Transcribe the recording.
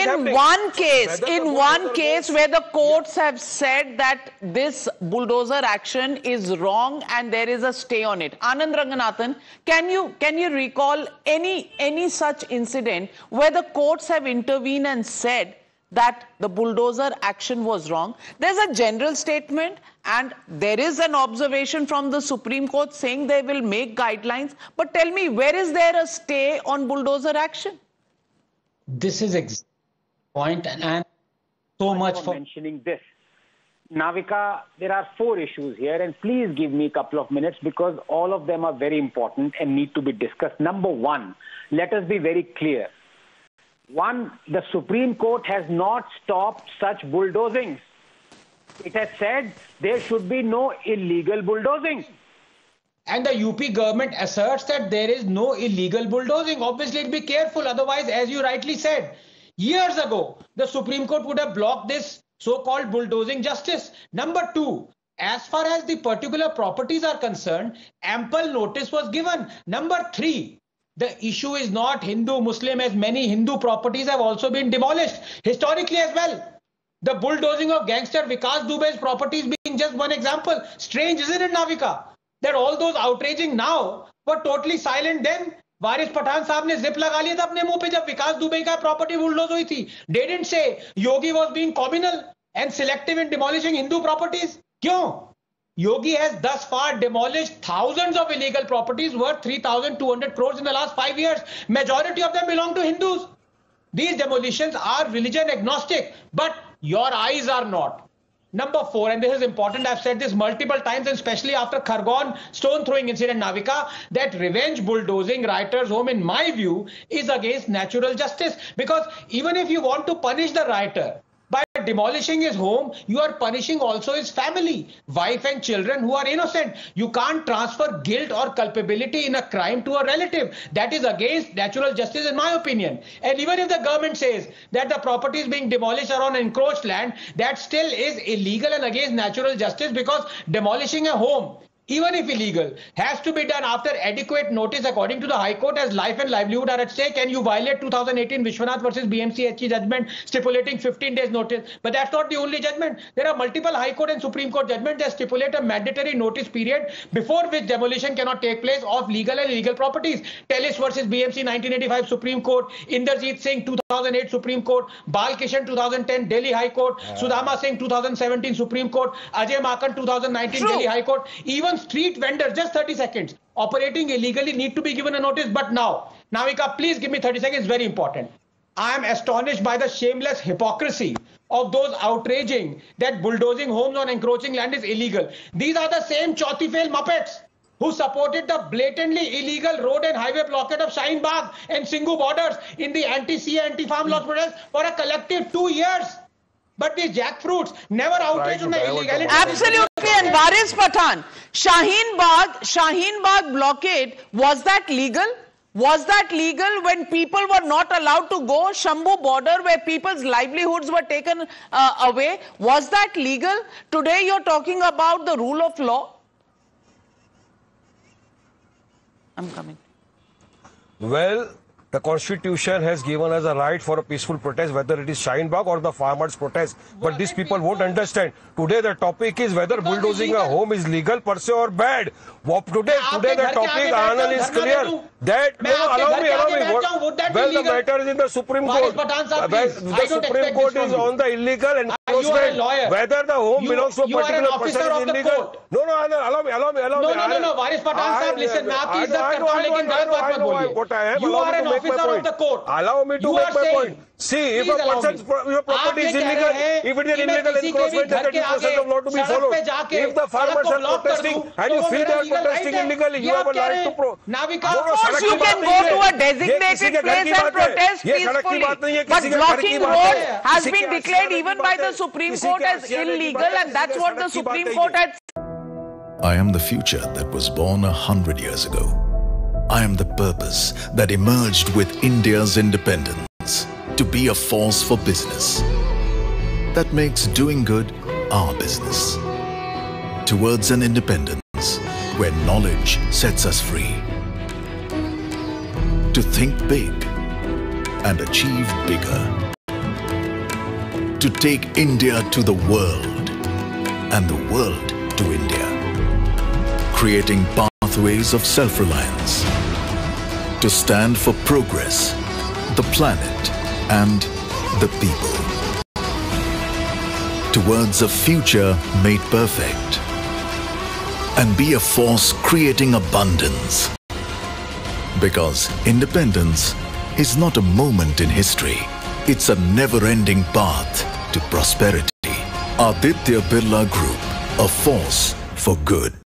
in one case where the courts have said that this bulldozer action is wrong and there is a stay on it. Anand Ranganathan, can you recall any such incident where the courts have intervened and said that the bulldozer action was wrong? There's a general statement and there is an observation from the Supreme Court saying they will make guidelines. But tell me, where is there a stay on bulldozer action? This is exactly the point, and so much for mentioning this. Navika, there are 4 issues here, and please give me a couple of minutes because all of them are very important and need to be discussed. Number 1, let us be very clear. 1, the Supreme Court has not stopped such bulldozing. It has said there should be no illegal bulldozing. And the UP government asserts that there is no illegal bulldozing. Obviously, be careful. Otherwise, as you rightly said, years ago, the Supreme Court would have blocked this so-called bulldozing justice. Number 2, as far as the particular properties are concerned, ample notice was given. Number 3, the issue is not Hindu-Muslim, as many Hindu properties have also been demolished historically as well. The bulldozing of gangster Vikas Dubey's properties being just one example. Strange, isn't it, Navika? That all those outraging now were totally silent then. वारिस पठान साहब ने zip लगा लिया था अपने मुंह पे जब विकास दुबे का प्रॉपर्टी बुलडोज हुई थी. They didn't say Yogi was being communal and selective in demolishing Hindu properties. क्यों? Yogi has thus far demolished thousands of illegal properties worth 3,200 crores in the last 5 years. Majority of them belong to Hindus. These demolitions are religion agnostic, but your eyes are not. Number 4, and this is important, I've said this multiple times, and especially after Khargone stone throwing incident, Navika, that revenge bulldozing rioters' home, in my view, is against natural justice. Because even if you want to punish the rioter by demolishing his home, you are punishing also his family, wife and children who are innocent. You can't transfer guilt or culpability in a crime to a relative. That is against natural justice, in my opinion. And even if the government says that the properties being demolished are on encroached land, that still is illegal and against natural justice, because demolishing a home, even if illegal, has to be done after adequate notice according to the High Court, as life and livelihood are at stake. And you violate 2018 Vishwanath versus BMC judgment stipulating 15 days notice. But that's not the only judgment. There are multiple High Court and Supreme Court judgments that stipulate a mandatory notice period before which demolition cannot take place of legal and illegal properties. Tellis versus BMC 1985 Supreme Court, Inderjeet Singh 2008 Supreme Court, Bal Kishan 2010 Delhi High Court, Sudhama Singh 2017 Supreme Court, Ajay Makan 2019 Delhi High Court. Even street vendors, just 30 seconds, operating illegally need to be given a notice. But now, Navika, please give me 30 seconds, very important. I am astonished by the shameless hypocrisy of those outraging that bulldozing homes on encroaching land is illegal. These are the same Chauthi-fail Muppets who supported the blatantly illegal road and highway blockade of Shaheen Bagh and Singhu borders in the anti-CA, anti-farm laws protest for a collective 2 years. But these jackfruits never outraged on the illegality. Absolutely. And Waris Pathan, Shaheen Bagh blockade, was that legal? Was that legal when people were not allowed to go? Shambhu border, where people's livelihoods were taken away, was that legal? Today you're talking about the rule of law. I'm coming. Well, the Constitution has given us a right for a peaceful protest, whether it is Shaheen Bagh or the farmers' protest. But these people won't understand. Today the topic is whether bulldozing a home is legal per se or bad. Today the topic, Anand, is clear. That, allow me. Well, the matter is in the Supreme Court. The Supreme Court is on the illegal enforcement. Whether the home belongs to a particular person is illegal. No, Anand, allow me. No, Waris Pathan sahab, listen. You are an officer of the court. Allow me to make my point. See, if a person's property is illegal, if it is an illegal encroachment, then the process of law to be followed. If the farmers are protesting and you feel they are protesting illegally, you have a right to Of course, you can go to a designated place and protest peacefully. But blocking road has been declared even by the Supreme Court as illegal, and that's what the Supreme Court had. I am the future that was born 100 years ago. I am the purpose that emerged with India's independence, to be a force for business that makes doing good our business. Towards an independence where knowledge sets us free. To think big and achieve bigger. to take India to the world and the world to India, creating pathways of self-reliance to stand for progress, the planet and the people, towards a future made perfect, and be a force creating abundance. Because independence is not a moment in history, it's a never-ending path to prosperity. Aditya Birla Group, a force for good.